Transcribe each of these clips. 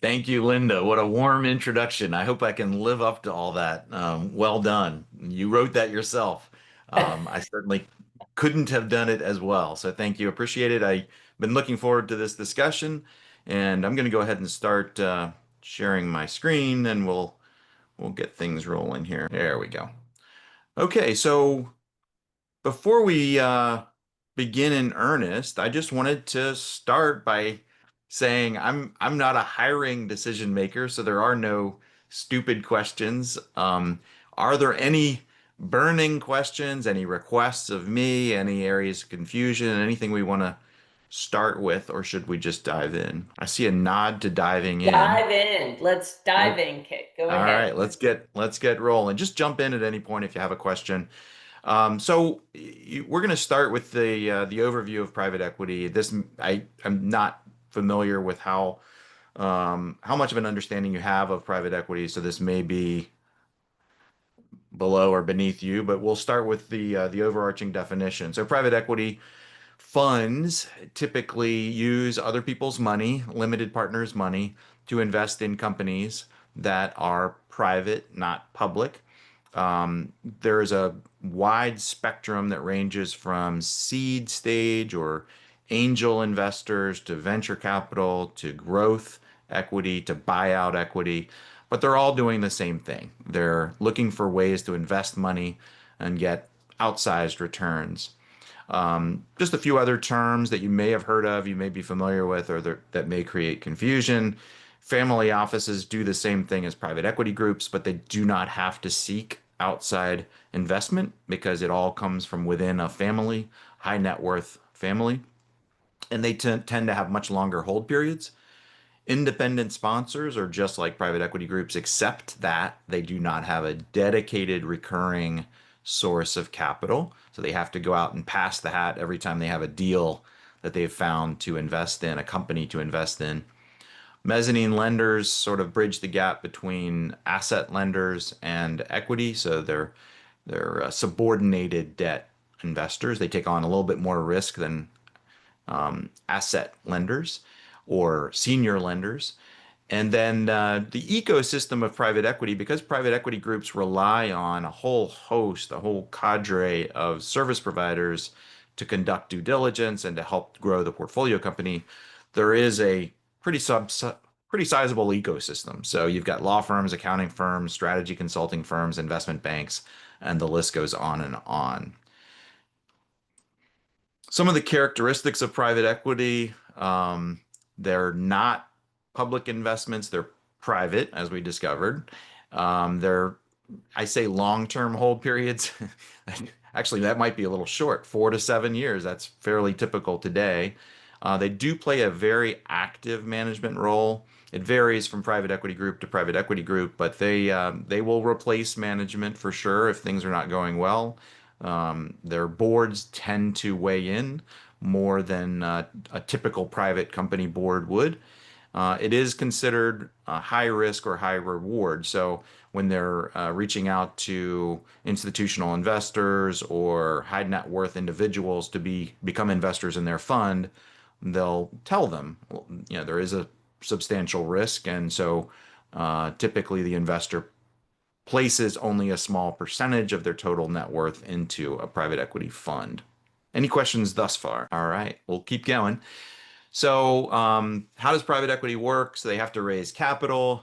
Thank you, Linda. What a warm introduction. I hope I can live up to all that. Well done. You wrote that yourself. I certainly couldn't have done it as well. So thank you. Appreciate it. I've been looking forward to this discussion, and I'm going to go ahead and start sharing my screen, and we'll get things rolling here. There we go. Okay, so before we begin in earnest, I just wanted to start by saying I'm not a hiring decision maker, so there are no stupid questions. Are there any burning questions, any requests of me, any areas of confusion, anything we want to start with, or should we just dive in? I see a nod to diving in. Dive in. Let's dive Oh, in, Kit. Go all ahead. right, let's get rolling. Just jump in at any point if you have a question. We're going to start with the overview of private equity. I'm not familiar with how much of an understanding you have of private equity, so this may be below or beneath you, but we'll start with the overarching definition. So private equity funds typically use other people's money, limited partners' money, to invest in companies that are private, not public. There is a wide spectrum that ranges from seed stage or angel investors to venture capital to growth equity to buyout equity, but they're all doing the same thing. They're looking for ways to invest money and get outsized returns. Just a few other terms that you may have heard of, you may be familiar with, or that may create confusion. Family offices do the same thing as private equity groups, but they do not have to seek outside investment because it all comes from within a family, high net worth family, and they tend to have much longer hold periods. Independent sponsors are just like private equity groups, except that they do not have a dedicated recurring source of capital. So they have to go out and pass the hat every time they have a deal that they've found to invest in, a company to invest in. Mezzanine lenders sort of bridge the gap between asset lenders and equity. So they're subordinated debt investors. They take on a little bit more risk than asset lenders or senior lenders. And then the ecosystem of private equity, because private equity groups rely on a whole host, a whole cadre of service providers to conduct due diligence and to help grow the portfolio company, there is a pretty sub pretty sizable ecosystem. So you've got law firms, accounting firms, strategy consulting firms, investment banks, and the list goes on and on. Some of the characteristics of private equity, they're not public investments, they're private, as we discovered. They're, I say long-term hold periods. Actually, that might be a little short, 4 to 7 years. That's fairly typical today. They do play a very active management role. It varies from private equity group to private equity group, but they will replace management for sure if things are not going well. Their boards tend to weigh in more than a typical private company board would. It is considered high risk or high reward. So when they're reaching out to institutional investors or high net worth individuals to become investors in their fund, they'll tell them, well, there is a substantial risk, and so typically the investor places only a small percentage of their total net worth into a private equity fund. Any questions thus far? All right, we'll keep going. So, how does private equity work? So they have to raise capital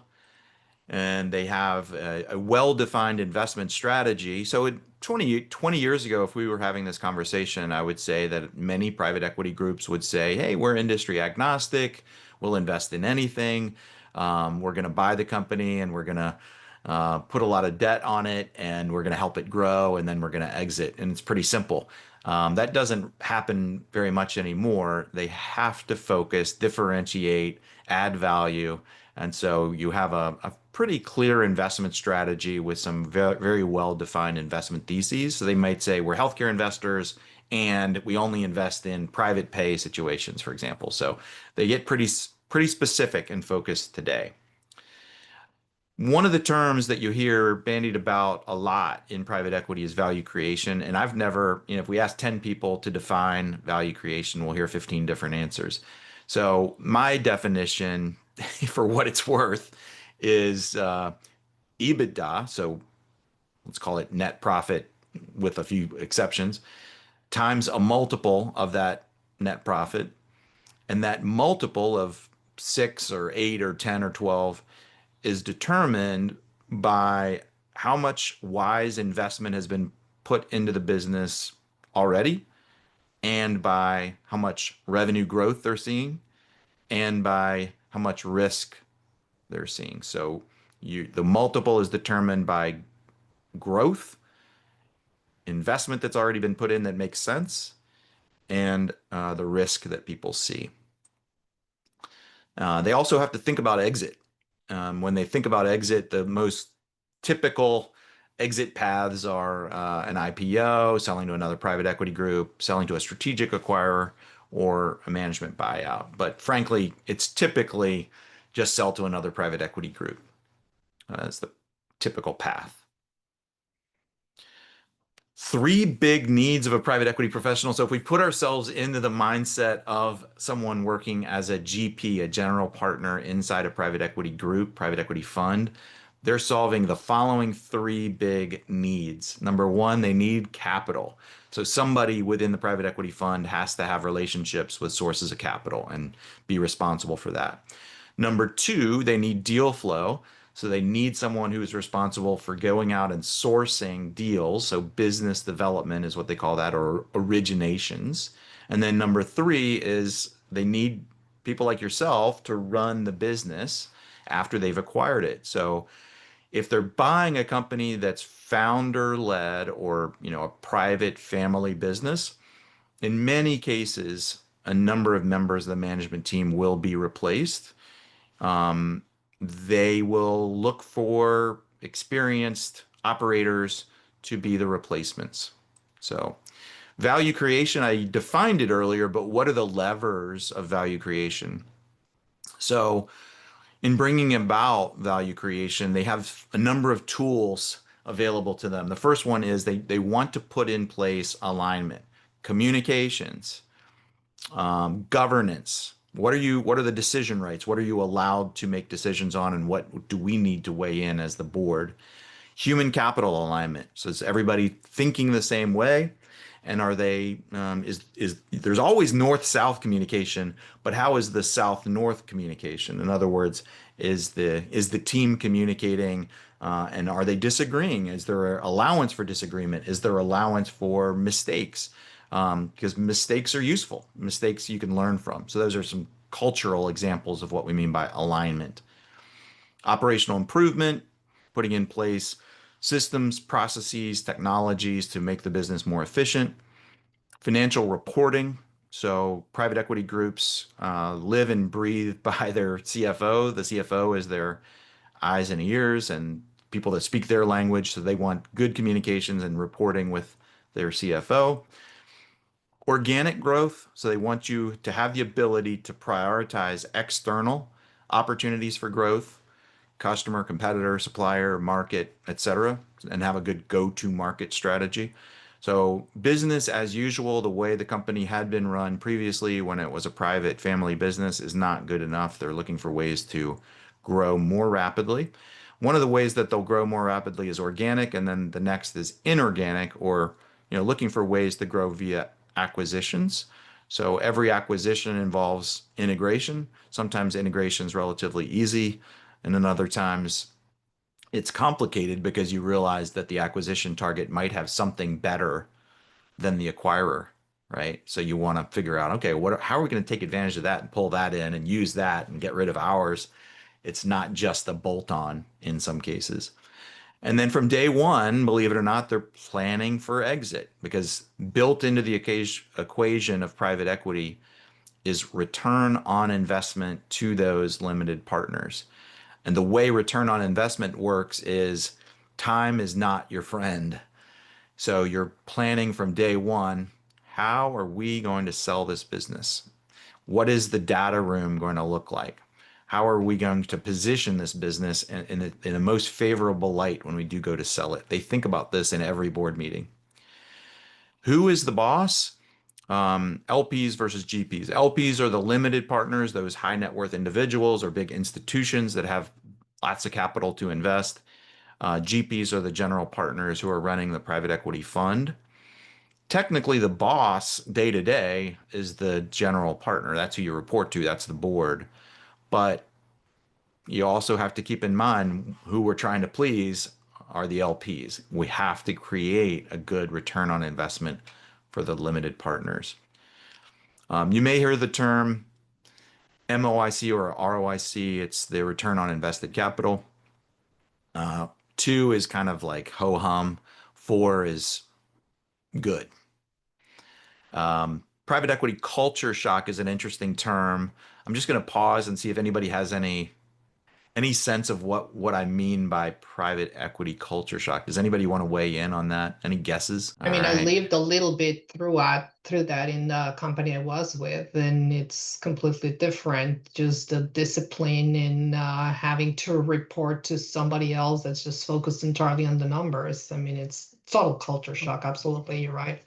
and they have a well-defined investment strategy. So 20 years ago, if we were having this conversation, I would say that many private equity groups would say, hey, we're industry agnostic. We'll invest in anything. We're going to buy the company and we're going to put a lot of debt on it and we're going to help it grow and then we're going to exit. And it's pretty simple. That doesn't happen very much anymore. They have to focus, differentiate, add value. And so you have a pretty clear investment strategy with some very, very well-defined investment theses. So they might say we're healthcare investors and we only invest in private pay situations, for example. So they get pretty specific and focused today. One of the terms that you hear bandied about a lot in private equity is value creation. And I've never, if we ask 10 people to define value creation, we'll hear 15 different answers. So my definition for what it's worth, is EBITDA. So let's call it net profit with a few exceptions, times a multiple of that net profit. And that multiple of 6 or 8 or 10 or 12 is determined by how much wise investment has been put into the business already, and by how much revenue growth they're seeing, and by how much risk they're seeing. So the multiple is determined by growth, investment that's already been put in that makes sense, and the risk that people see. They also have to think about exit. When they think about exit, the most typical exit paths are an IPO, selling to another private equity group, selling to a strategic acquirer, or a management buyout. But frankly, it's typically just sell to another private equity group. That's the typical path. Three big needs of a private equity professional. So if we put ourselves into the mindset of someone working as a GP, a general partner inside a private equity group, private equity fund, they're solving the following three big needs. Number one, they need capital. So somebody within the private equity fund has to have relationships with sources of capital and be responsible for that. Number two, they need deal flow. So they need someone who is responsible for going out and sourcing deals. So business development is what they call that, or originations. And then number three is they need people like yourself to run the business after they've acquired it. So if they're buying a company that's founder led, or, a private family business, in many cases, a number of members of the management team will be replaced. Um, they will look for experienced operators to be the replacements. So, value creation, I defined it earlier, but what are the levers of value creation? So, in bringing about value creation, they have a number of tools available to them. The first one is they want to put in place alignment, communications, governance. What are the decision rights? What are you allowed to make decisions on, and what do we need to weigh in as the board? Human capital alignment. So is everybody thinking the same way? And are they is there's always north-south communication, but how is the south-north communication? In other words, is the team communicating, and are they disagreeing? Is there allowance for disagreement? Is there allowance for mistakes? Because mistakes are useful. Mistakes you can learn from. So those are some cultural examples of what we mean by alignment. Operational improvement, putting in place systems, processes, technologies to make the business more efficient. Financial reporting. So private equity groups live and breathe by their CFO. The CFO is their eyes and ears and people that speak their language. So they want good communications and reporting with their CFO. Organic growth. So they want you to have the ability to prioritize external opportunities for growth, customer, competitor, supplier, market, etc., and have a good go-to market strategy. So business as usual, the way the company had been run previously when it was a private family business, is not good enough. They're looking for ways to grow more rapidly. One of the ways that they'll grow more rapidly is organic, and then the next is inorganic, or looking for ways to grow via acquisitions. So every acquisition involves integration. Sometimes integration is relatively easy, and then other times it's complicated because you realize that the acquisition target might have something better than the acquirer, right? So you want to figure out, okay, how are we going to take advantage of that and pull that in and use that and get rid of ours? It's not just a bolt on in some cases. And then from day one, believe it or not, they're planning for exit, because built into the equation of private equity is return on investment to those limited partners. And the way return on investment works is time is not your friend. So you're planning from day one, how are we going to sell this business? What is the data room going to look like? How are we going to position this business in the most favorable light when we do go to sell it? They think about this in every board meeting. Who is the boss? LPs versus GPs. LPs are the limited partners, those high net worth individuals or big institutions that have lots of capital to invest. GPs are the general partners who are running the private equity fund. Technically, the boss day to day is the general partner. That's who you report to, that's the board. But you also have to keep in mind who we're trying to please are the LPs. We have to create a good return on investment for the limited partners. You may hear the term MOIC or ROIC. It's the return on invested capital. Uh, Two is kind of like ho hum. Four is good. Private equity culture shock is an interesting term. I'm just going to pause and see if anybody has any sense of what I mean by private equity culture shock. Does anybody want to weigh in on that? Any guesses? I All mean, I right. lived a little bit through that in the company I was with, and it's completely different. Just the discipline in having to report to somebody else that's just focused entirely on the numbers. I mean, it's total culture shock. Absolutely, you're right.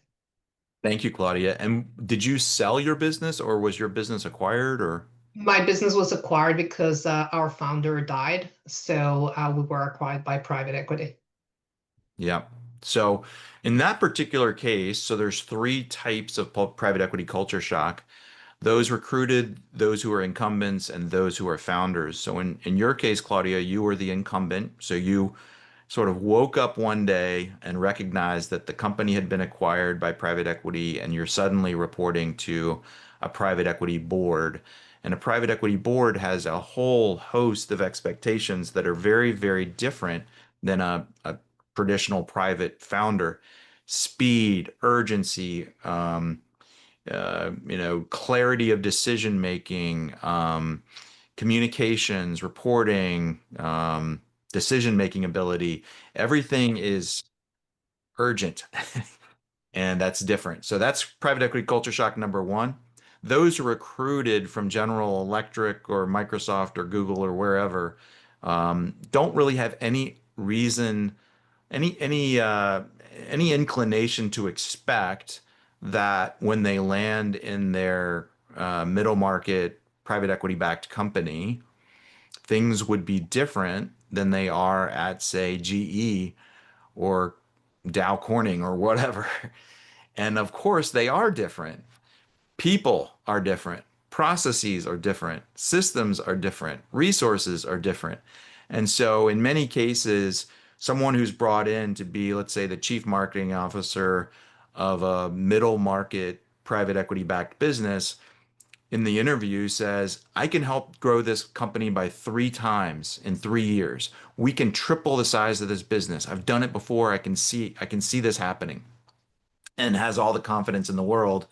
Thank you, Claudia. And did you sell your business or was your business acquired or? My business was acquired because our founder died, so we were acquired by private equity. Yeah. So in that particular case, so there's three types of private equity culture shock. Those recruited, those who are incumbents, and those who are founders. So in your case, Claudia, you were the incumbent. So you sort of woke up one day and recognized that the company had been acquired by private equity, and you're suddenly reporting to a private equity board. And a private equity board has a whole host of expectations that are very, very different than a traditional private founder. Speed, urgency, clarity of decision making, communications, reporting, decision making ability. Everything is urgent, and that's different. So that's private equity culture shock number one. Those recruited from General Electric or Microsoft or Google or wherever don't really have any reason any any uh, any inclination to expect that when they land in their middle market private equity backed company, things would be different than they are at, say, GE or Dow Corning or whatever. And of course, they are different. People are different. Processes are different. Systems are different. Resources are different. And so, in many cases, someone who's brought in to be, let's say, the chief marketing officer of a middle market private equity backed business in the interview says, I can help grow this company by 3 times in 3 years. We can triple the size of this business. I've done it before. I can see this happening and has all the confidence in the world.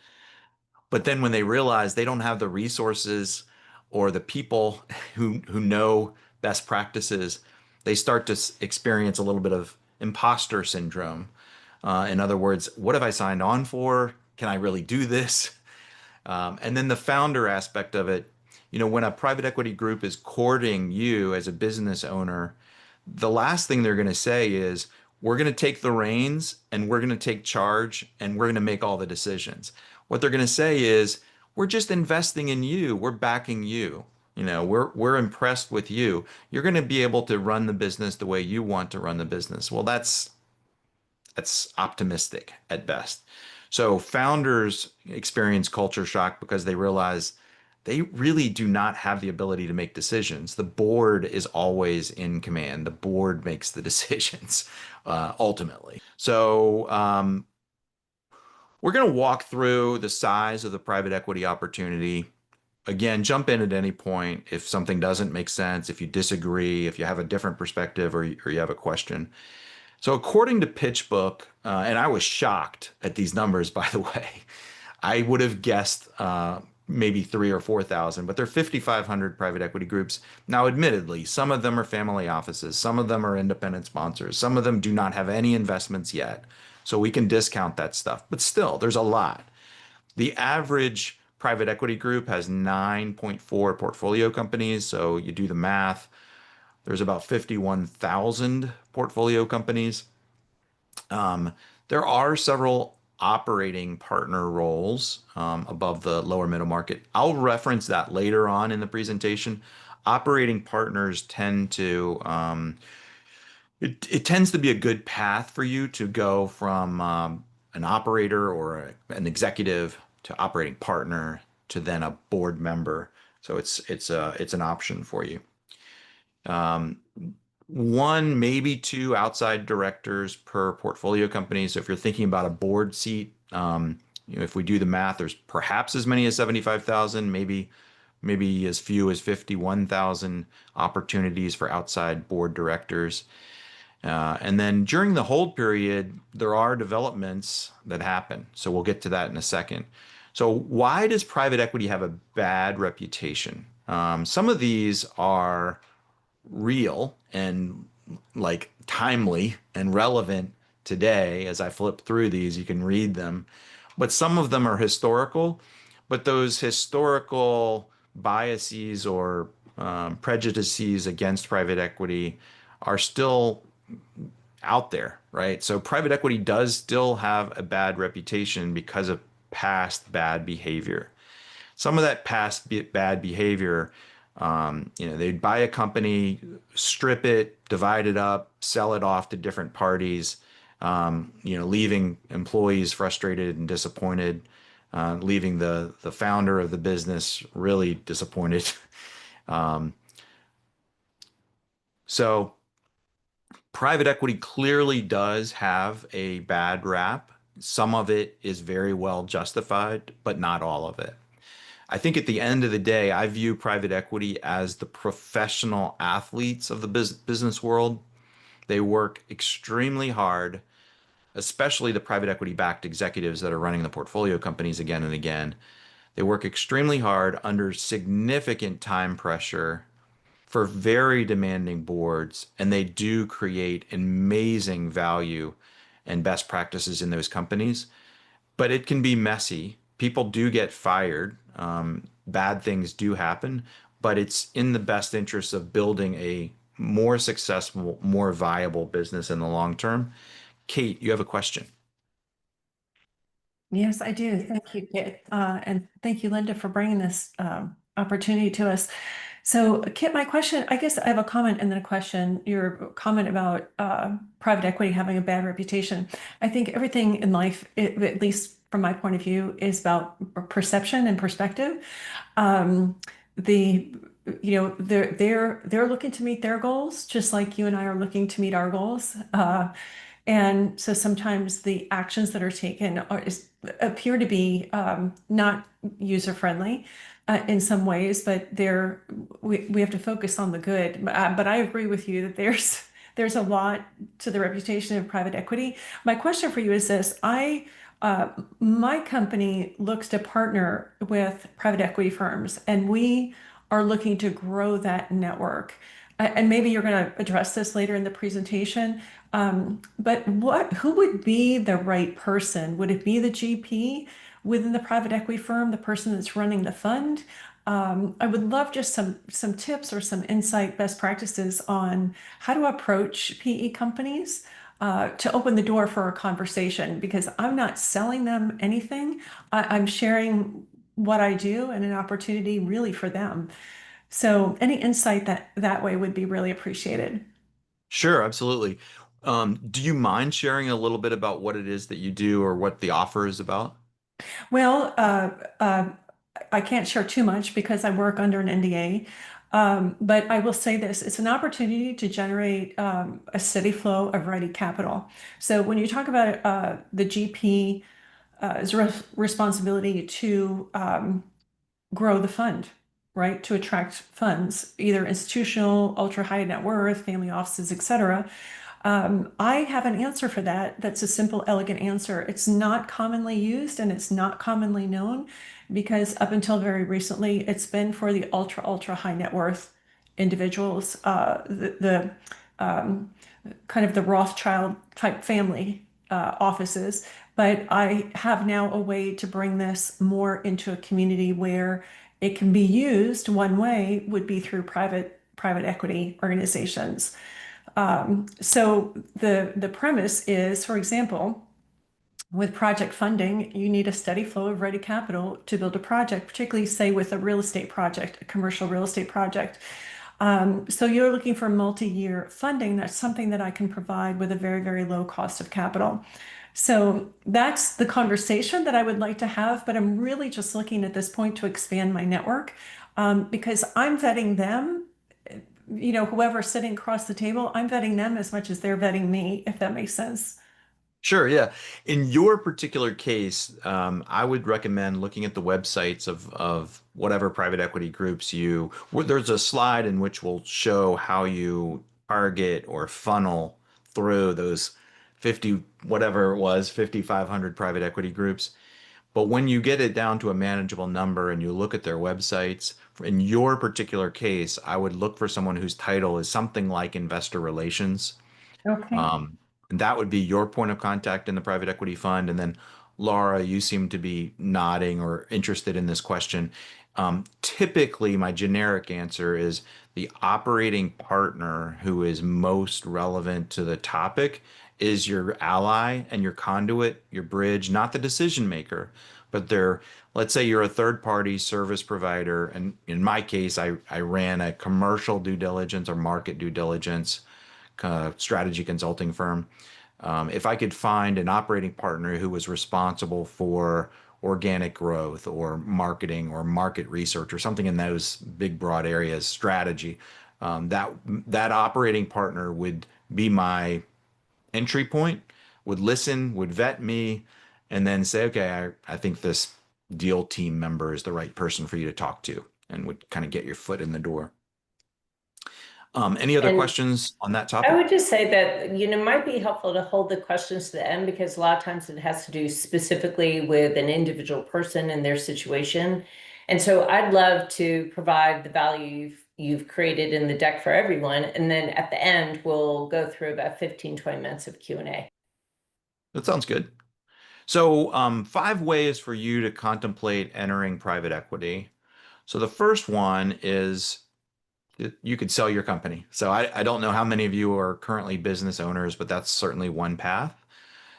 But then when they realize they don't have the resources or the people who know best practices, they start to experience a little bit of imposter syndrome. In other words, what have I signed on for? Can I really do this? And then the founder aspect of it, when a private equity group is courting you as a business owner, the last thing they're going to say is, we're going to take the reins and we're going to take charge and we're going to make all the decisions. What they're going to say is, we're just investing in you. We're backing you. We're impressed with you. You're going to be able to run the business the way you want to run the business. Well, that's optimistic at best. So founders experience culture shock because they realize they really do not have the ability to make decisions. The board is always in command. The board makes the decisions ultimately. So we're going to walk through the size of the private equity opportunity. Again, jump in at any point if something doesn't make sense, if you disagree, if you have a different perspective, or you have a question. So according to PitchBook, and I was shocked at these numbers, by the way, I would have guessed maybe 3 or 4 thousand, but there are 5,500 private equity groups. Now, admittedly, some of them are family offices, some of them are independent sponsors, some of them do not have any investments yet. So we can discount that stuff, but still, there's a lot. The average private equity group has 9.4 portfolio companies. So you do the math, there's about 51,000 portfolio companies. Um, there are several operating partner roles above the lower middle market. I'll reference that later on in the presentation. Operating partners tend to it tends to be a good path for you to go from an operator or an executive to operating partner to then a board member. So it's an option for you. Um, One, maybe two outside directors per portfolio company. So if you're thinking about a board seat, if we do the math, there's perhaps as many as 75,000, maybe as few as 51,000 opportunities for outside board directors. And then during the hold period, there are developments that happen. So we'll get to that in a second. So why does private equity have a bad reputation? Some of these are real and like timely and relevant today. As I flip through these, you can read them. But some of them are historical, but those historical biases or prejudices against private equity are still out there, right? So private equity does still have a bad reputation because of past bad behavior. Some of that bad behavior, they'd buy a company, strip it, divide it up, sell it off to different parties, leaving employees frustrated and disappointed, leaving the founder of the business really disappointed. Um, so private equity clearly does have a bad rap. Some of it is very well justified, but not all of it. I think at the end of the day, I view private equity as the professional athletes of the business world. They work extremely hard, especially the private equity backed executives that are running the portfolio companies again and again. They work extremely hard under significant time pressure for very demanding boards, and they do create amazing value and best practices in those companies. But it can be messy. People do get fired. Bad things do happen, but it's in the best interest of building a more successful, more viable business in the long term. Kate, you have a question. Yes, I do. Thank you, Kit. And thank you, Linda, for bringing this opportunity to us. So, Kit, my question, I guess I have a comment and then a question. Your comment about private equity having a bad reputation. I think everything in life, at least from my point of view, is about perception and perspective. Um, the they're looking to meet their goals, just like you and I are looking to meet our goals. And so sometimes the actions that are taken appear to be not user friendly in some ways, but we have to focus on the good. But I agree with you that there's a lot to the reputation of private equity. My question for you is this: my company looks to partner with private equity firms, and we are looking to grow that network. And maybe you're going to address this later in the presentation. But who would be the right person? Would it be the GP within the private equity firm, the person that's running the fund? I would love just some tips or some insight, best practices on how to approach PE companies to open the door for a conversation, because I'm not selling them anything. I'm sharing what I do and an opportunity really for them. So any insight that way would be really appreciated. Sure, absolutely. Do you mind sharing a little bit about what it is that you do or what the offer is about? Well, I can't share too much because I work under an NDA. But I will say this, it's an opportunity to generate a steady flow of ready capital. So when you talk about the GP responsibility to grow the fund, right? To attract funds, either institutional, ultra high net worth, family offices, etc. I have an answer for that. That's a simple, elegant answer. It's not commonly used and it's not commonly known because up until very recently, it's been for the ultra high net worth individuals, the kind of the Rothschild type family offices. But I have now a way to bring this more into a community where it can be used. One way would be through private equity organizations. So the premise is, for example, with project funding, you need a steady flow of ready capital to build a project, particularly say with a real estate project, a commercial real estate project. So you're looking for multi-year funding. That's something that I can provide with a very, very low cost of capital. So that's the conversation that I would like to have, but I'm really just looking at this point to expand my network, because I'm vetting them, whoever's sitting across the table, I'm vetting them as much as they're vetting me, if that makes sense. Sure, yeah. In your particular case, I would recommend looking at the websites of whatever private equity groups there's a slide in which will show how you target or funnel through those 50, whatever it was, 5,500 private equity groups. But when you get it down to a manageable number and you look at their websites, in your particular case, I would look for someone whose title is something like investor relations. Okay. Um, and that would be your point of contact in the private equity fund. And then, Laura, you seem to be nodding or interested in this question. Typically, my generic answer is the operating partner who is most relevant to the topic is your ally and your conduit, your bridge, not the decision maker, but let's say you're a third party service provider. And in my case, I ran a commercial due diligence or market due diligence strategy consulting firm. If I could find an operating partner who was responsible for organic growth or marketing or market research or something in those big broad areas, strategy, that operating partner would be my entry point, would listen, would vet me, and then say, okay, I think this deal team member is the right person for you to talk to, and would kind of get your foot in the door. Any other And questions on that I topic? would just say that, it might be helpful to hold the questions to the end because a lot of times it has to do specifically with an individual person and their situation. And so I'd love to provide the value you've created in the deck for everyone. And then at the end, we'll go through about 15, 20 minutes of Q&A. That sounds good. So, 5 ways for you to contemplate entering private equity. So, the first one is you could sell your company. So, I don't know how many of you are currently business owners, but that's certainly one path.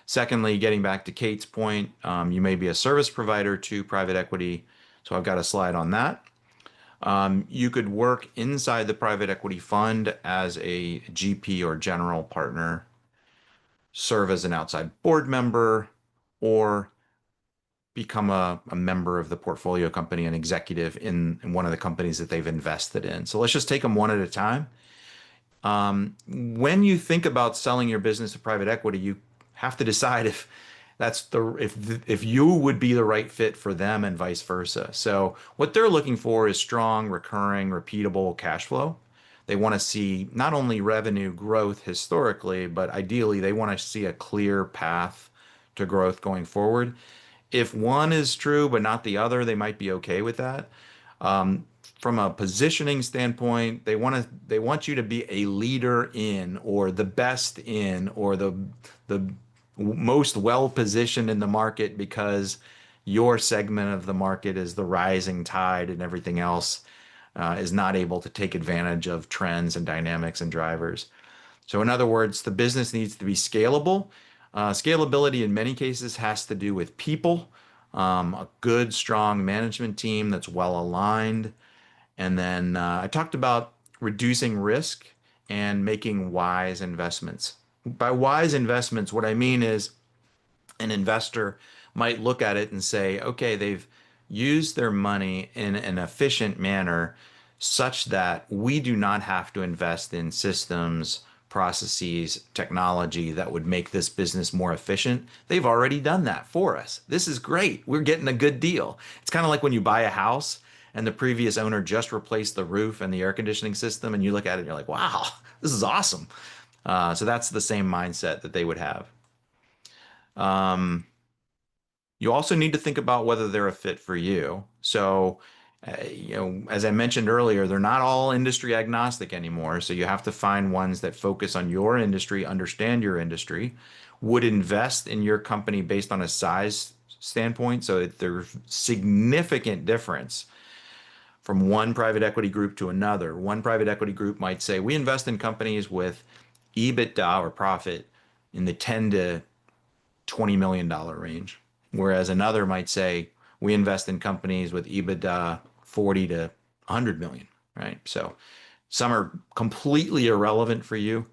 Secondly, getting back to Kate's point, you may be a service provider to private equity. So, I've got a slide on that. You could work inside the private equity fund as a GP or general partner, serve as an outside board member, or become a member of the portfolio company, an executive in one of the companies that they've invested in. So let's just take them one at a time. When you think about selling your business to private equity, you have to decide if you would be the right fit for them and vice versa. So what they're looking for is strong, recurring, repeatable cash flow. They want to see not only revenue growth historically, but ideally they want to see a clear path to growth going forward. If one is true but not the other, they might be okay with that. From a positioning standpoint, they want you to be a leader in, or the best in, or the most well positioned in the market because your segment of the market is the rising tide and everything else is not able to take advantage of trends and dynamics and drivers. So in other words, the business needs to be scalable. Scalability in many cases has to do with people, a good, strong management team that's well aligned. And then I talked about reducing risk and making wise investments. By wise investments, what I mean is an investor might look at it and say, okay, they've used their money in an efficient manner such that we do not have to invest in systems, processes, technology that would make this business more efficient. They've already done that for us. This is great. We're getting a good deal. It's kind of like when you buy a house and the previous owner just replaced the roof and the air conditioning system, and you look at it and you're like, wow, this is awesome. So that's the same mindset that they would have. You also need to think about whether they're a fit for you. So, as I mentioned earlier, they're not all industry agnostic anymore. So you have to find ones that focus on your industry, understand your industry, would invest in your company based on a size standpoint. So there's significant difference from one private equity group to another. One private equity group might say, we invest in companies with EBITDA or profit in the 10 to $20 million range. Whereas another might say, we invest in companies with EBITDA 40 to 100 million, right? So some are completely irrelevant for you.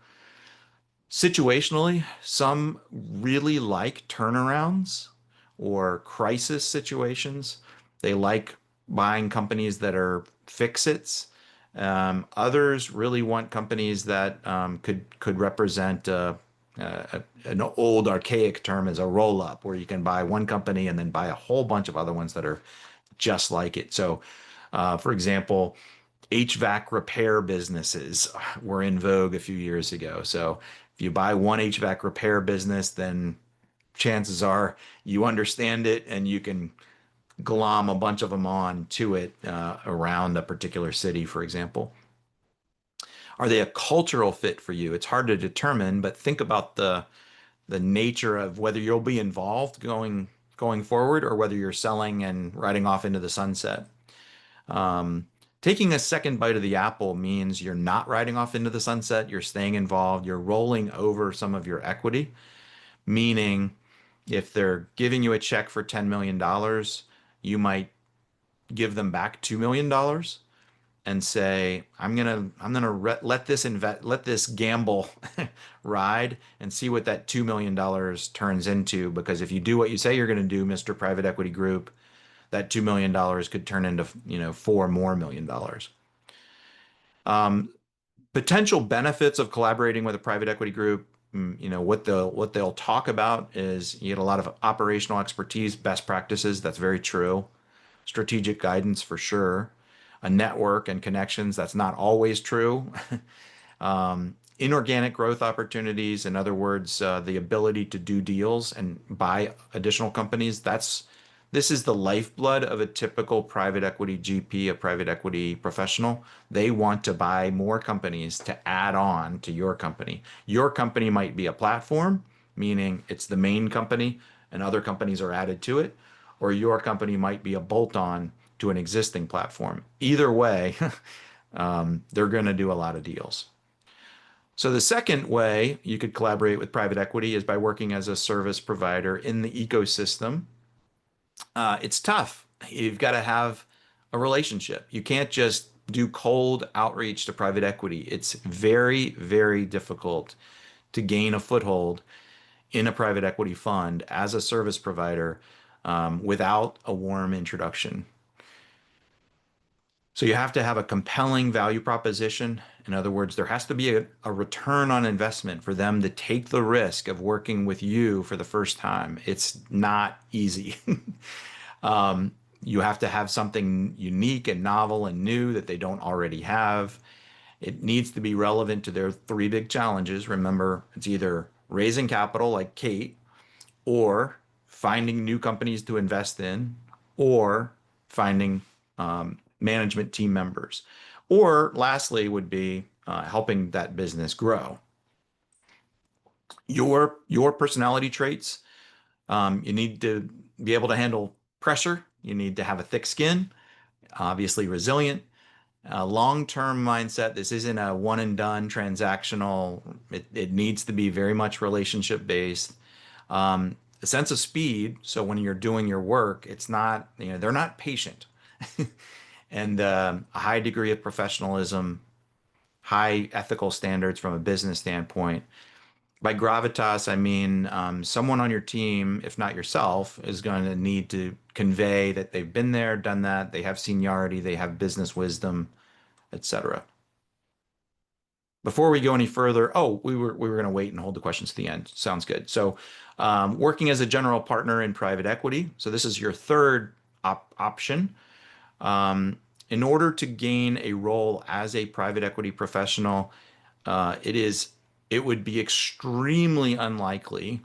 Situationally, some really like turnarounds or crisis situations. They like buying companies that are fix-its. Others really want companies that could represent an old archaic term as a roll-up, where you can buy one company and then buy a whole bunch of other ones that are just like it. So, for example, HVAC repair businesses were in vogue a few years ago. So if you buy one HVAC repair business, then chances are you understand it and you can glom a bunch of them on to it around a particular city, for example. Are they a cultural fit for you? It's hard to determine, but think about the nature of whether you'll be involved going forward or whether you're selling and riding off into the sunset. Taking a second bite of the apple means you're not riding off into the sunset, you're staying involved, you're rolling over some of your equity, meaning if they're giving you a check for $10 million, you might give them back $2 million and say, let this gamble ride and see what that $2 million turns into. Because if you do what you say you're going to do, Mr. Private Equity Group, that $2 million could turn into, $4 more million. Potential benefits of collaborating with a private equity group, what they'll talk about is you get a lot of operational expertise, best practices. That's very true. Strategic guidance for sure. A network and connections. That's not always true. Inorganic growth opportunities. In other words, the ability to do deals and buy additional companies. This is the lifeblood of a typical private equity GP, a private equity professional. They want to buy more companies to add on to your company. Your company might be a platform, meaning it's the main company and other companies are added to it, or your company might be a bolt-on to an existing platform. Either way, they're going to do a lot of deals. So the second way you could collaborate with private equity is by working as a service provider in the ecosystem. It's tough. You've got to have a relationship. You can't just do cold outreach to private equity. It's very, very difficult to gain a foothold in a private equity fund as a service provider without a warm introduction. So you have to have a compelling value proposition. In other words, there has to be a return on investment for them to take the risk of working with you for the first time. It's not easy. You have to have something unique and novel and new that they don't already have. It needs to be relevant to their three big challenges. Remember, it's either raising capital like Kate, or finding new companies to invest in, or finding management team members. Or lastly would be helping that business grow. Your personality traits, you need to be able to handle pressure. You need to have a thick skin, obviously resilient, long-term mindset. This isn't a one and done transactional. It needs to be very much relationship based. A sense of speed. So when you're doing your work, it's not, they're not patient. And a high degree of professionalism, high ethical standards from a business standpoint. By gravitas, I mean someone on your team, if not yourself, is going to need to convey that they've been there, done that, they have seniority, they have business wisdom, etc. Before we go any further, we were going to wait and hold the questions to the end. Sounds good. So working as a general partner in private equity. So this is your third option. In order to gain a role as a private equity professional, it would be extremely unlikely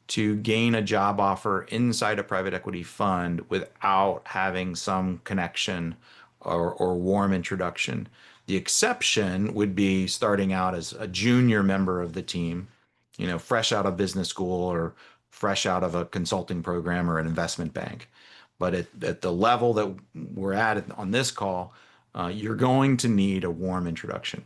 to gain a job offer inside a private equity fund without having some connection or warm introduction. The exception would be starting out as a junior member of the team, fresh out of business school or fresh out of a consulting program or an investment bank. But at the level that we're at on this call, you're going to need a warm introduction.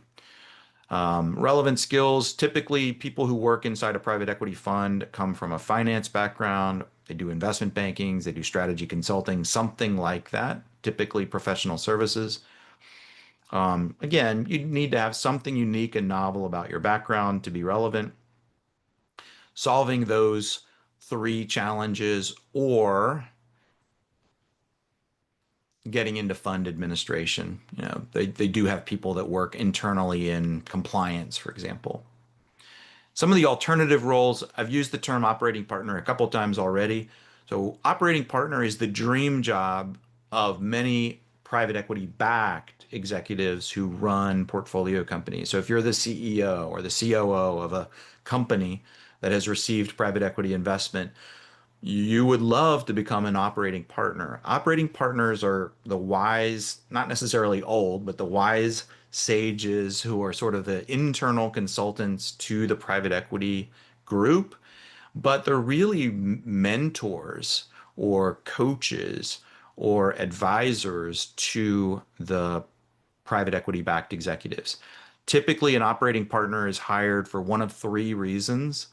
Relevant skills, typically people who work inside a private equity fund come from a finance background. They do investment bankings, they do strategy consulting, something like that, typically professional services. Again, you need to have something unique and novel about your background to be relevant. Solving those three challenges or getting into fund administration. They do have people that work internally in compliance, for example. Some of the alternative roles, I've used the term operating partner a couple times already. So operating partner is the dream job of many private equity backed executives who run portfolio companies. So if you're the CEO or the COO of a company that has received private equity investment, you would love to become an operating partner. Operating partners are the wise, not necessarily old, but the wise sages who are sort of the internal consultants to the private equity group, but they're really mentors or coaches or advisors to the private equity backed executives. Typically, an operating partner is hired for one of three reasons: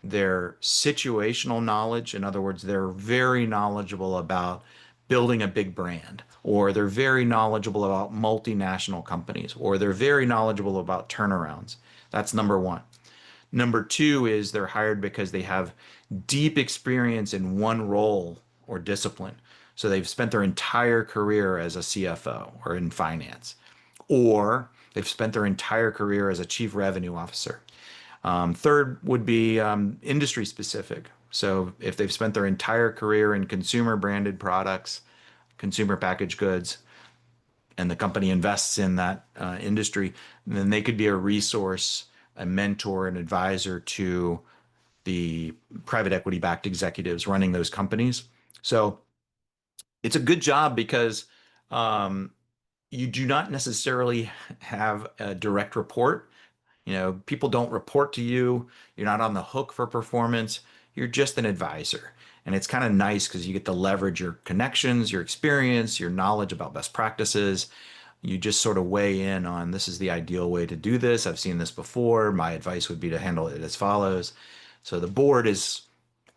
their situational knowledge. In other words, they're very knowledgeable about building a big brand, or they're very knowledgeable about multinational companies, or they're very knowledgeable about turnarounds. That's number one. Number two is they're hired because they have deep experience in one role or discipline. So they've spent their entire career as a CFO or in finance, or they've spent their entire career as a chief revenue officer. Third would be industry specific. So if they've spent their entire career in consumer branded products, consumer packaged goods, and the company invests in that industry, then they could be a resource, a mentor, an advisor to the private equity backed executives running those companies. So it's a good job because you do not necessarily have a direct report. People don't report to you. You're not on the hook for performance. You're just an advisor. And it's kind of nice because you get to leverage your connections, your experience, your knowledge about best practices. You just sort of weigh in on, this is the ideal way to do this. I've seen this before. My advice would be to handle it as follows. So the board is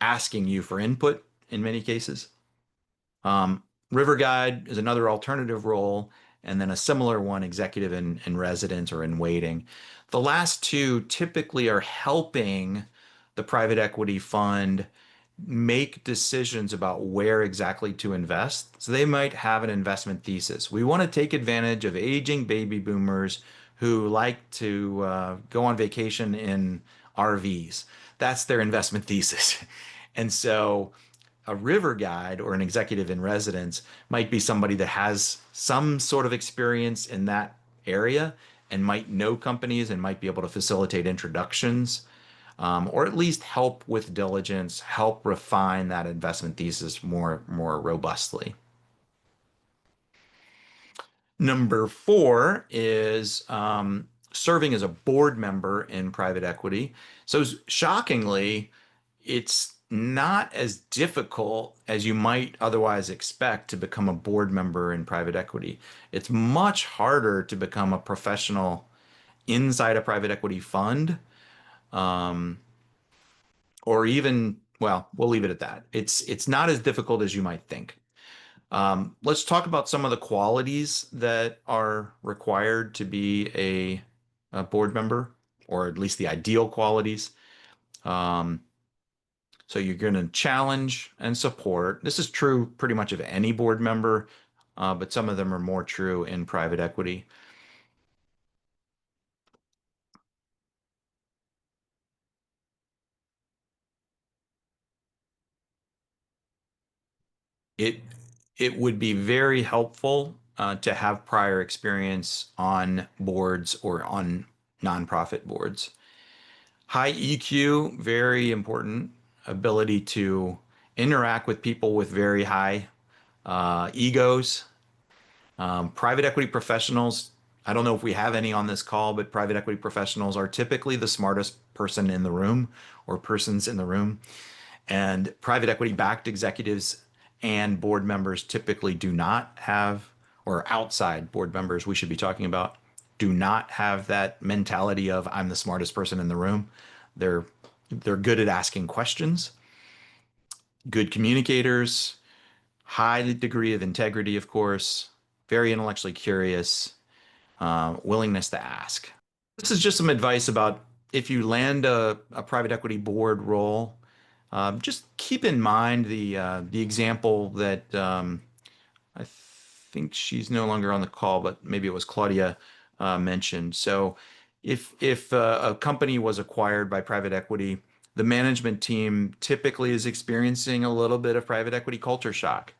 asking you for input in many cases. River guide is another alternative role, and then a similar one, executive in residence or in waiting. The last two typically are helping the private equity fund make decisions about where exactly to invest. So they might have an investment thesis. We want to take advantage of aging baby boomers who like to go on vacation in RVs. That's their investment thesis. And so a river guide or an executive in residence might be somebody that has some sort of experience in that area and might know companies and might be able to facilitate introductions, or at least help with diligence, help refine that investment thesis more robustly. Number four is serving as a board member in private equity. So shockingly, it's not as difficult as you might otherwise expect to become a board member in private equity. It's much harder to become a professional inside a private equity fund, um, or even, well, we'll leave it at that. It's not as difficult as you might think. Let's talk about some of the qualities that are required to be a board member, or at least the ideal qualities. Um, So you're going to challenge and support. This is true pretty much of any board member, but some of them are more true in private equity. It it would be very helpful to have prior experience on boards or on nonprofit boards. High EQ, very important. Ability to interact with people with very high egos. Private equity professionals, I don't know if we have any on this call, but private equity professionals are typically the smartest person in the room or persons in the room. And private equity backed executives and board members typically do not have, or outside board members we should be talking about, do not have that mentality of I'm the smartest person in the room. They're they're good at asking questions, good communicators, high degree of integrity, of course, very intellectually curious, willingness to ask. This is just some advice about if you land a private equity board role, just keep in mind the example that I think she's no longer on the call, but maybe it was Claudia mentioned. So if a company was acquired by private equity, the management team typically is experiencing a little bit of private equity culture shock.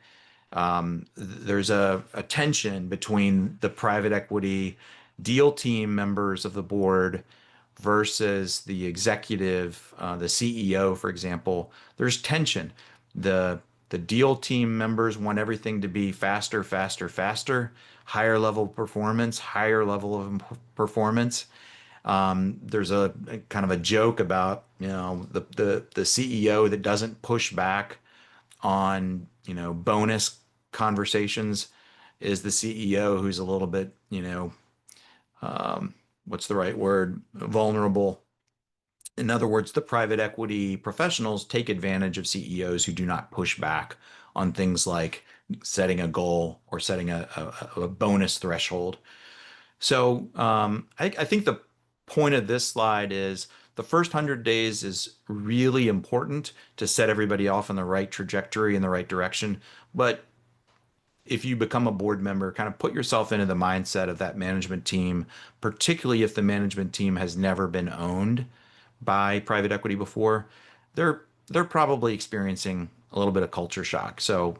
There's a tension between the private equity deal team members of the board versus the executive, the CEO, for example. There's tension. The deal team members want everything to be faster, faster, faster, higher level performance, higher level of performance. There's a kind of a joke about, the CEO that doesn't push back on, bonus conversations is the CEO who's a little bit, what's the right word? Vulnerable. In other words, the private equity professionals take advantage of CEOs who do not push back on things like setting a goal or setting a bonus threshold. So I think the point of this slide is the first 100 days is really important to set everybody off in the right trajectory in the right direction. But if you become a board member, kind of put yourself into the mindset of that management team, particularly if the management team has never been owned by private equity before. They're probably experiencing a little bit of culture shock. So,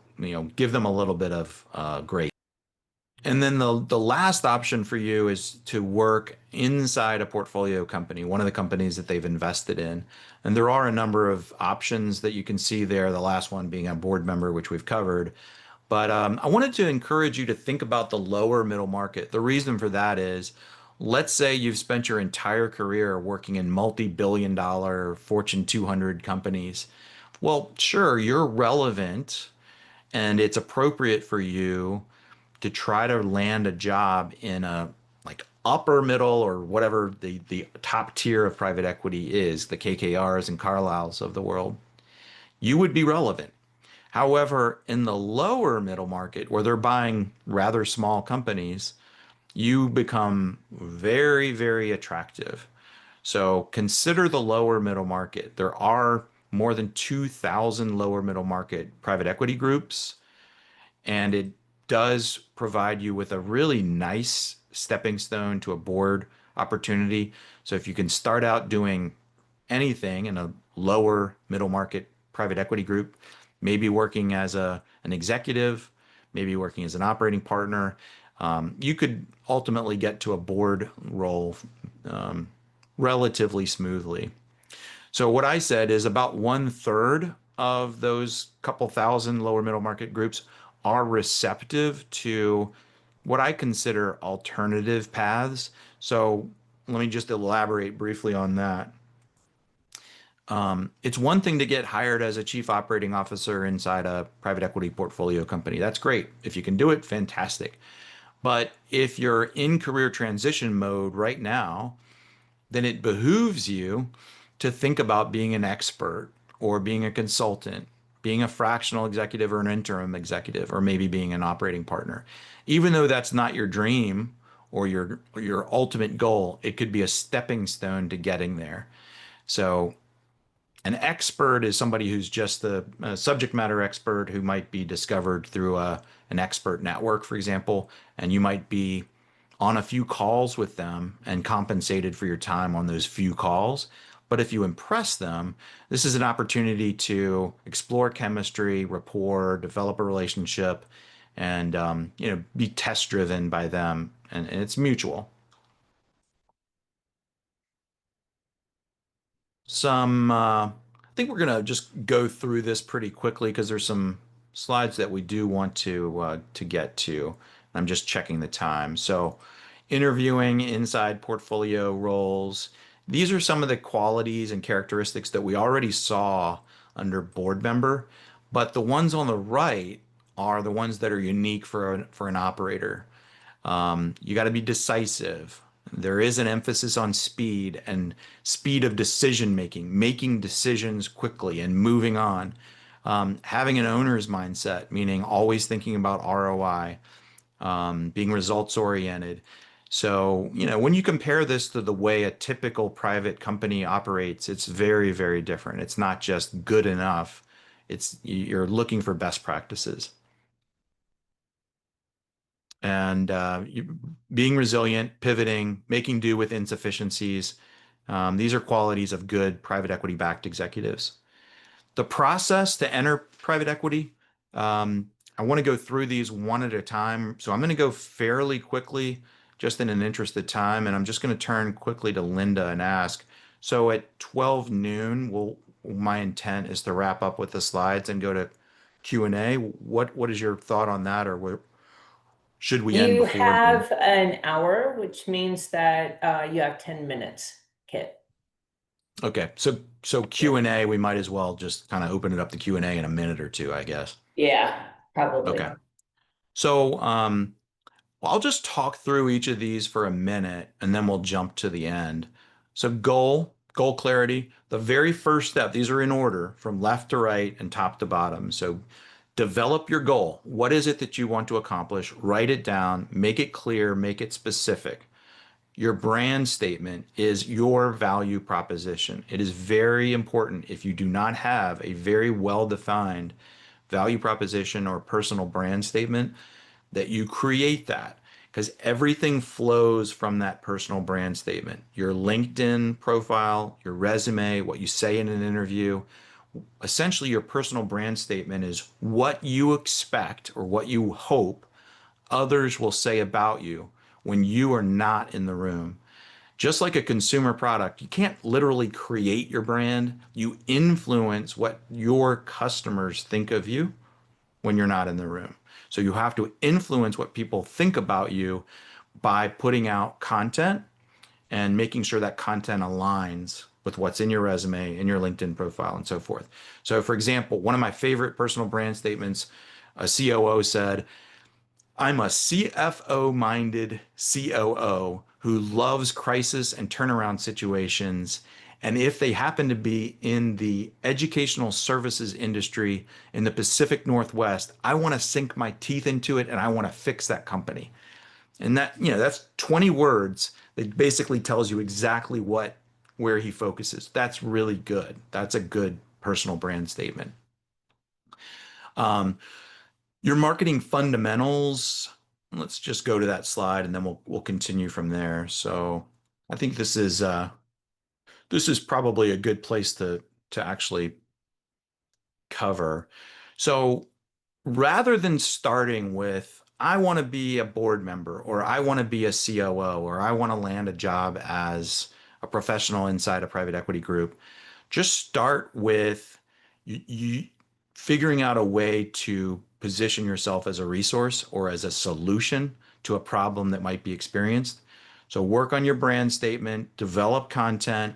give them a little bit of grace. And then the last option for you is to work inside a portfolio company, one of the companies that they've invested in. And there are a number of options that you can see there, the last one being a board member, which we've covered. But I wanted to encourage you to think about the lower middle market. The reason for that is, let's say you've spent your entire career working in multi-billion dollar Fortune 200 companies. Well, sure, you're relevant and it's appropriate for you to try to land a job in a like upper middle or whatever the top tier of private equity is, the KKRs and Carlyles of the world. You would be relevant. However, in the lower middle market, where they're buying rather small companies, you become very, very attractive. So consider the lower middle market. There are more than 2,000 lower middle market private equity groups, and it does provide you with a really nice stepping stone to a board opportunity. So if you can start out doing anything in a lower middle market private equity group, maybe working as an executive, maybe working as an operating partner, you could ultimately get to a board role relatively smoothly. So what I said is about 1/3 of those couple thousand lower middle market groups are receptive to what I consider alternative paths. So let me just elaborate briefly on that. It's one thing to get hired as a chief operating officer inside a private equity portfolio company. That's great. If you can do it, fantastic. But if you're in career transition mode right now, then it behooves you to think about being an expert or being a consultant, being a fractional executive or an interim executive, or maybe being an operating partner. Even though that's not your dream or your ultimate goal, it could be a stepping stone to getting there. So an expert is somebody who's just the subject matter expert who might be discovered through an expert network, for example, and you might be on a few calls with them and compensated for your time on those few calls. But if you impress them, this is an opportunity to explore chemistry, rapport, develop a relationship, and be test driven by them, and it's mutual. I think we're gonna just go through this pretty quickly because there's some slides that we do want to get to. I'm just checking the time. So, interviewing inside portfolio roles. These are some of the qualities and characteristics that we already saw under board member, but the ones on the right are the ones that are unique for an operator. You got to be decisive. There is an emphasis on speed and speed of decision making, making decisions quickly and moving on. Having an owner's mindset, meaning always thinking about ROI, being results oriented. So, when you compare this to the way a typical private company operates, it's very, very different. It's not just good enough. You're looking for best practices. And being resilient, pivoting, making do with insufficiencies. These are qualities of good private equity backed executives. The process to enter private equity, I want to go through these one at a time. So I'm going to go fairly quickly, just in an interest of time, and I'm just going to turn quickly to Linda and ask. So at 12 noon, my intent is to wrap up with the slides and go to Q&A. What is your thought on that, or should we end You before noon? have an hour, which means that you have 10 minutes, Kit. Okay, so Q&A, we might as well just kind of open it up to Q&A in a minute or two, I guess. Yeah, probably. Okay. So I'll just talk through each of these for a minute and then we'll jump to the end. So goal clarity, the very first step, these are in order from left to right and top to bottom. So develop your goal. What is it that you want to accomplish? Write it down, make it clear, make it specific. Your brand statement is your value proposition. It is very important if you do not have a very well-defined value proposition or personal brand statement that you create that, because everything flows from that personal brand statement. Your LinkedIn profile, your resume, what you say in an interview, essentially your personal brand statement is what you expect or what you hope others will say about you when you are not in the room. Just like a consumer product, you can't literally create your brand. You influence what your customers think of you when you're not in the room. So you have to influence what people think about you by putting out content and making sure that content aligns with what's in your resume, in your LinkedIn profile, and so forth. So, for example, one of my favorite personal brand statements, a COO said, I'm a CFO minded COO who loves crisis and turnaround situations. And if they happen to be in the educational services industry in the Pacific Northwest, I want to sink my teeth into it and I want to fix that company. And that's 20 words that basically tells you exactly where he focuses. That's really good. That's a good personal brand statement. Your marketing fundamentals. Let's just go to that slide and then we'll continue from there. So I think this is probably a good place to actually cover. So rather than starting with, I want to be a board member, or I want to be a COO, or I want to land a job as a professional inside a private equity group, just start with you figuring out a way to position yourself as a resource or as a solution to a problem that might be experienced. So work on your brand statement, develop content,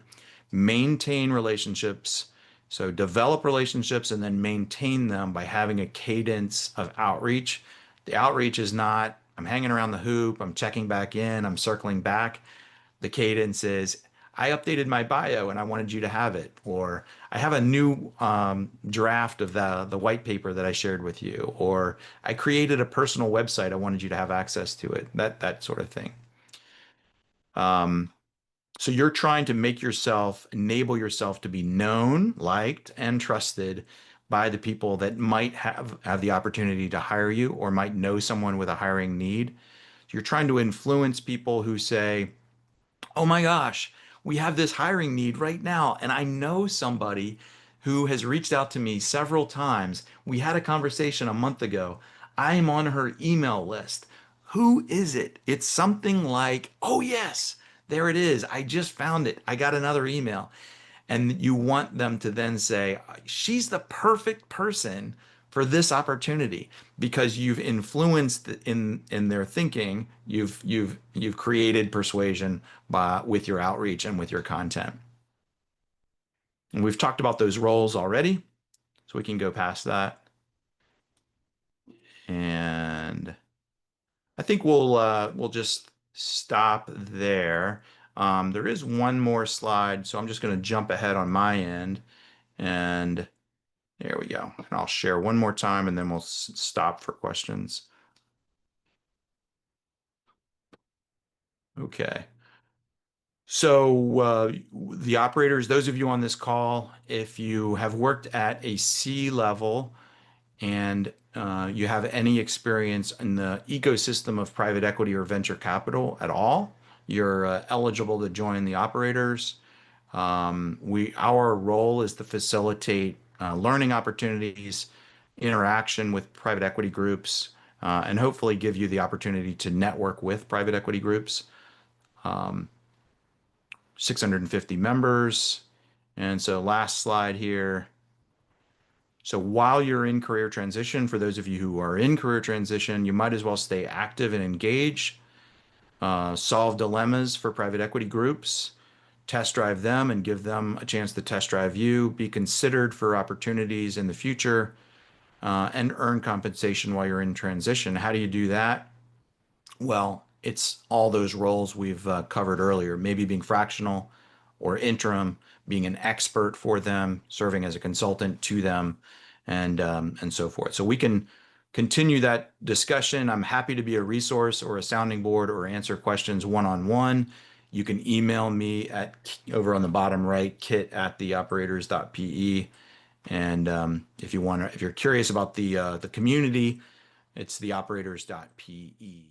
maintain relationships. So develop relationships and then maintain them by having a cadence of outreach. The outreach is not, I'm hanging around the hoop, I'm checking back in, I'm circling back. The cadence is, I updated my bio and I wanted you to have it, or I have a new draft of the white paper that I shared with you, or I created a personal website, I wanted you to have access to it, that sort of thing. So you're trying to enable yourself to be known, liked, and trusted by the people that might have the opportunity to hire you or might know someone with a hiring need. So you're trying to influence people who say, oh my gosh, we have this hiring need right now. And I know somebody who has reached out to me several times. We had a conversation a month ago. I am on her email list. Who is it? It's something like, oh yes, there it is. I just found it. I got another email. And you want them to then say, she's the perfect person for this opportunity because you've influenced in their thinking. You've created persuasion with your outreach and with your content. And we've talked about those roles already, so we can go past that. And I think we'll just stop there. There is one more slide, so I'm just going to jump ahead on my end, and there we go. And I'll share one more time, and then we'll stop for questions. Okay. So the operators, those of you on this call, if you have worked at a C level and you have any experience in the ecosystem of private equity or venture capital at all, you're eligible to join the operators. Our role is to facilitate learning opportunities, interaction with private equity groups, and hopefully give you the opportunity to network with private equity groups. 650 members. And so last slide here. So while you're in career transition, for those of you who are in career transition, you might as well stay active and engaged, solve dilemmas for private equity groups, test drive them and give them a chance to test drive you, be considered for opportunities in the future, and earn compensation while you're in transition. How do you do that? Well, it's all those roles we've covered earlier, maybe being fractional or interim, being an expert for them, serving as a consultant to them, and so forth. So we can continue that discussion. I'm happy to be a resource or a sounding board or answer questions one-on-one. You can email me at over on the bottom right, kit@theoperators.pe. And if you're curious about the community, it's theoperators.pe.